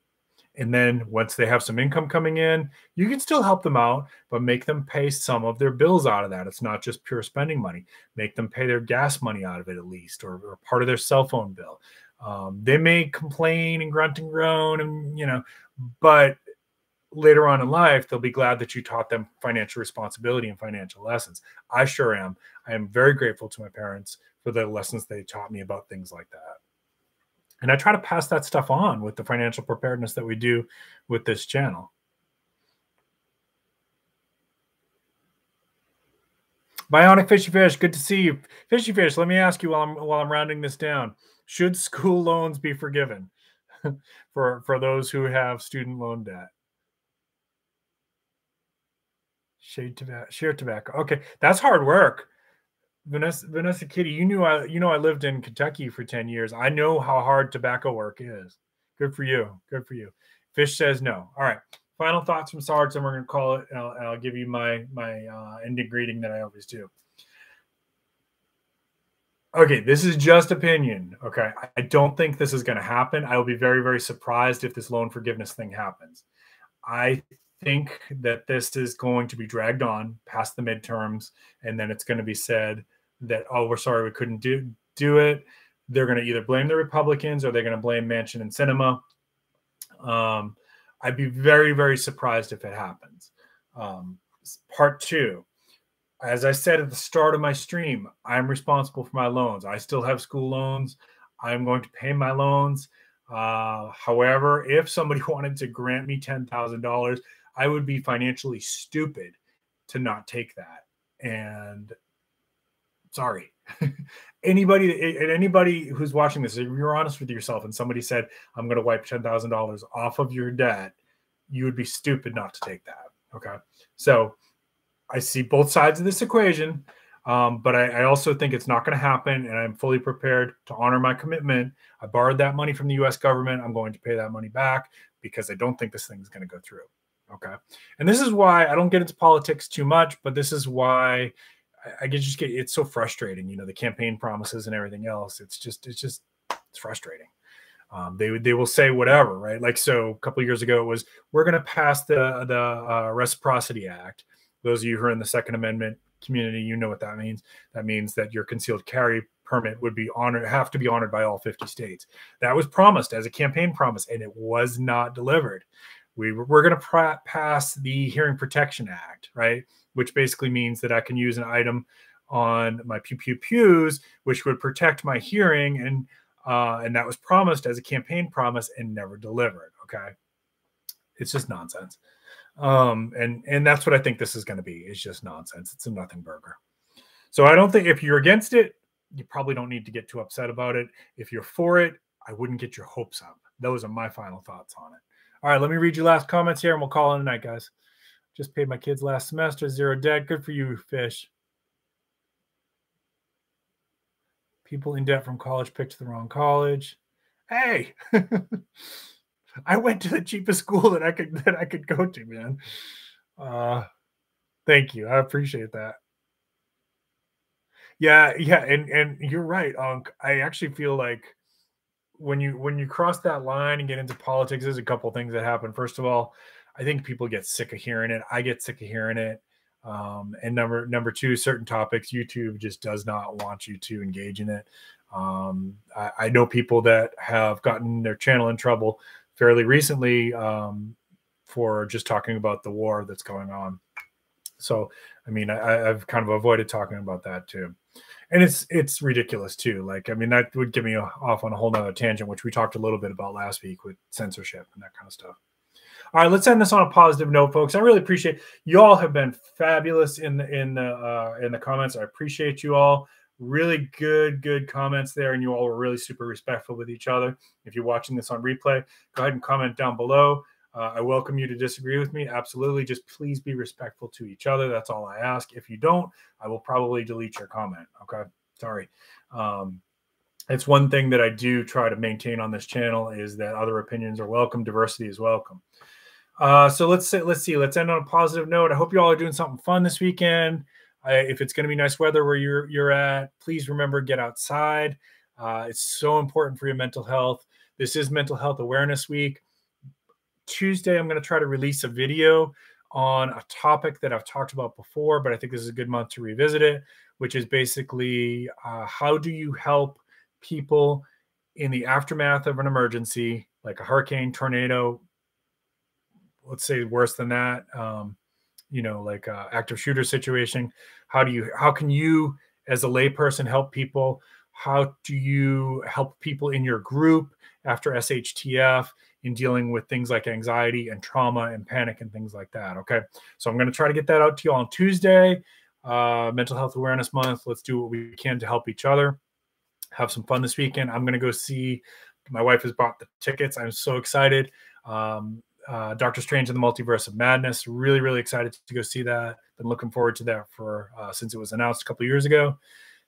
And then once they have some income coming in, you can still help them out, but make them pay some of their bills out of that. It's not just pure spending money. Make them pay their gas money out of it at least, or part of their cell phone bill. They may complain and grunt and groan, and but later on in life, they'll be glad that you taught them financial responsibility and financial lessons. I sure am. I am very grateful to my parents for the lessons they taught me about things like that. And I try to pass that stuff on with the financial preparedness that we do with this channel. Bionic Fishy Fish, good to see you. Fishy Fish, let me ask you while I'm rounding this down. Should school loans be forgiven for those who have student loan debt? Share tobacco. Okay, that's hard work. Vanessa Kitty, you know I lived in Kentucky for 10 years. I know how hard tobacco work is. Good for you. Good for you. Fish says no. All right. Final thoughts from Sarge, and we're going to call it. And I'll give you my ending greeting that I always do. Okay, this is just opinion. Okay, I don't think this is going to happen. I will be very, very surprised if this loan forgiveness thing happens. I think that this is going to be dragged on past the midterms, and then it's going to be said that, oh, we're sorry we couldn't do it. They're going to either blame the Republicans or they're going to blame Manchin and Sinema. I'd be very, very surprised if it happens. Part two, as I said at the start of my stream, I'm responsible for my loans. I still have school loans. I'm going to pay my loans. However, if somebody wanted to grant me $10,000, I would be financially stupid to not take that. And sorry, anybody who's watching this, if you're honest with yourself and somebody said, I'm going to wipe $10,000 off of your debt, you would be stupid not to take that. Okay. So I see both sides of this equation. But I also think it's not going to happen, and I'm fully prepared to honor my commitment. I borrowed that money from the U.S. government. I'm going to pay that money back because I don't think this thing is going to go through. Okay. And this is why I don't get into politics too much, but this is why it's so frustrating, the campaign promises and everything else. It's frustrating. They will say whatever, right? Like, so a couple of years ago, it was, we're going to pass the Reciprocity Act. Those of you who are in the Second Amendment community, you know what that means. That means that your concealed carry permit would be have to be honored by all 50 states. That was promised as a campaign promise, and it was not delivered. We're going to pass the Hearing Protection Act, right? Which basically means that I can use an item on my pews, which would protect my hearing, and that was promised as a campaign promise and never delivered. Okay, it's just nonsense. And that's what I think this is going to be. It's just nonsense. It's a nothing burger. So I don't think, if you're against it, you probably don't need to get too upset about it. If you're for it, I wouldn't get your hopes up. Those are my final thoughts on it. All right, let me read your last comments here and we'll call it a night, guys. Just paid my kids last semester, 0 debt. Good for you, Fish. People in debt from college picked the wrong college. Hey, I went to the cheapest school that I could go to, man. Thank you. I appreciate that. Yeah, and you're right, Unc. I actually feel like when you cross that line and get into politics, there's a couple things that happen. First of all, I think people get sick of hearing it. I get sick of hearing it. And number two, certain topics, YouTube just does not want you to engage in it. I know people that have gotten their channel in trouble fairly recently for just talking about the war that's going on. So, I mean, I've kind of avoided talking about that too. And it's ridiculous too. Like, I mean, that would get me off on a whole nother tangent, which we talked a little bit about last week with censorship and that kind of stuff. All right, let's end this on a positive note, folks. I really appreciate you all have been fabulous in the comments. I appreciate you all. Really good comments there, and you all were really super respectful with each other. If you're watching this on replay, go ahead and comment down below. I welcome you to disagree with me. Absolutely. Just please be respectful to each other. That's all I ask. If you don't, I will probably delete your comment. Okay. Sorry. It's one thing that I do try to maintain on this channel is that other opinions are welcome. Diversity is welcome. So let's end on a positive note. I hope you all are doing something fun this weekend. If it's going to be nice weather where you're at, please remember, get outside. It's so important for your mental health. This is Mental Health Awareness Week. Tuesday, I'm going to try to release a video on a topic that I've talked about before, but I think this is a good month to revisit it, which is basically how do you help people in the aftermath of an emergency, like a hurricane, tornado, let's say worse than that, like a active shooter situation. How can you as a layperson help people? How do you help people in your group after SHTF in dealing with things like anxiety and trauma and panic and things like that? Okay. So I'm going to try to get that out to you on Tuesday, Mental Health Awareness Month. Let's do what we can to help each other. Have some fun this weekend. I'm going to go see, my wife has bought the tickets. I'm so excited. Doctor Strange and the Multiverse of Madness. Really excited to go see that. Been looking forward to that for since it was announced a couple of years ago.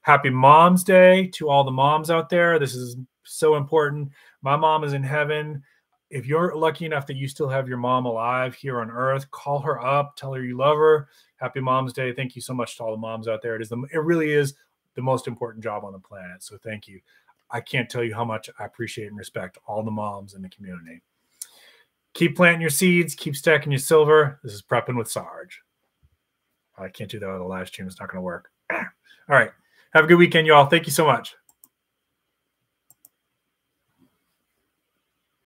Happy Mom's Day to all the moms out there. This is so important. My mom is in heaven. If you're lucky enough that you still have your mom alive here on earth, call her up, tell her you love her. Happy Mom's Day. Thank you so much to all the moms out there. It really is the most important job on the planet. So thank you. I can't tell you how much I appreciate and respect all the moms in the community. Keep planting your seeds. Keep stacking your silver. This is Prepping with Sarge. I can't do that on the live stream. It's not going to work. All right. Have a good weekend, y'all. Thank you so much.